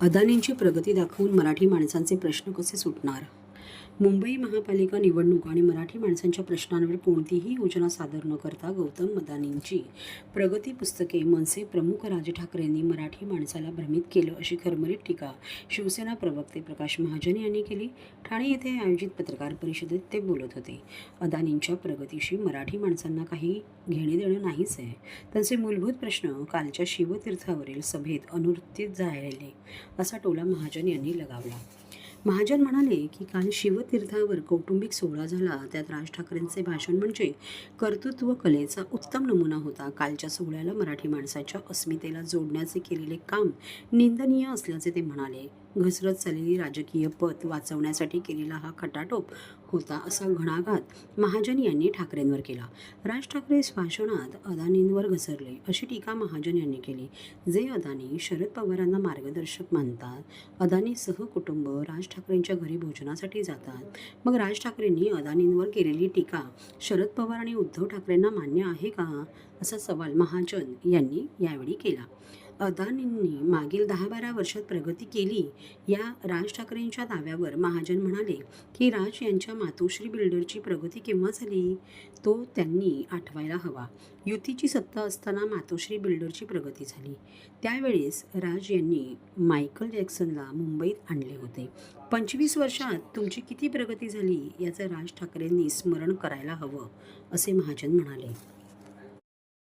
अदानींची प्रगती दाखवून मराठी माणसांचे प्रश्न कसे सुटणार? मुंबई महापालिका निवडणूक आणि मराठी माणसांच्या प्रश्नांवर कोणतीही योजना सादर न करता गौतम अदानींची प्रगती पुस्तके मनसे प्रमुख राज ठाकरेंनी मराठी माणसाला भ्रमित केलं, अशी खरमरीत टीका शिवसेना प्रवक्ते प्रकाश महाजन यांनी केली. ठाणे येथे आयोजित पत्रकार परिषदेत ते बोलत होते. अदानींच्या प्रगतीशी मराठी माणसांना काही घेणे देणं नाहीच आहे. त्यांचे मूलभूत प्रश्न कालच्या शिवतीर्थावरील सभेत अनुत्तरित राहिले, असा टोला महाजन यांनी लगावला. महाजन म्हणाले की काल शिवतीर्थावर कौटुंबिक सोहळा झाला, त्यात राज ठाकरेंचे भाषण म्हणजे कर्तृत्व कलेचा उत्तम नमुना होता. कालच्या सोहळ्याला मराठी माणसाच्या अस्मितेला जोडण्याचे केलेले काम निंदनीय असल्याचे ते म्हणाले. घसरत चाललेली राजकीय पत वाचवण्यासाठी केलेला हा खटाटोप होता, असा घणाघात महाजन यांनी ठाकरेंवर केला. राज ठाकरे भाषणात अदानींवर घसरले, अशी टीका महाजन यांनी केली. जे अदानी शरद पवारांना मार्गदर्शक मानतात, अदानी सहकुटुंब राज ठाकरेंच्या घरी भोजनासाठी जातात, मग राज ठाकरेंनी अदानींवर केलेली टीका शरद पवार आणि उद्धव ठाकरेंना मान्य आहे का, असा सवाल महाजन यांनी यावेळी केला. अदानींनी मागील 10-12 वर्षात प्रगती केली, या राज ठाकरेंच्या दाव्यावर महाजन म्हणाले की राज यांच्या मातोश्री बिल्डरची प्रगती केव्हा झाली, तो त्यांनी आठवायला हवा. युतीची सत्ता असताना मातोश्री बिल्डरची प्रगती झाली. त्यावेळेस राज यांनी मायकल जॅक्सनला मुंबईत आणले होते. 25 वर्षात तुमची किती प्रगती झाली, याचं राज ठाकरेंनी स्मरण करायला हवं, असे महाजन म्हणाले.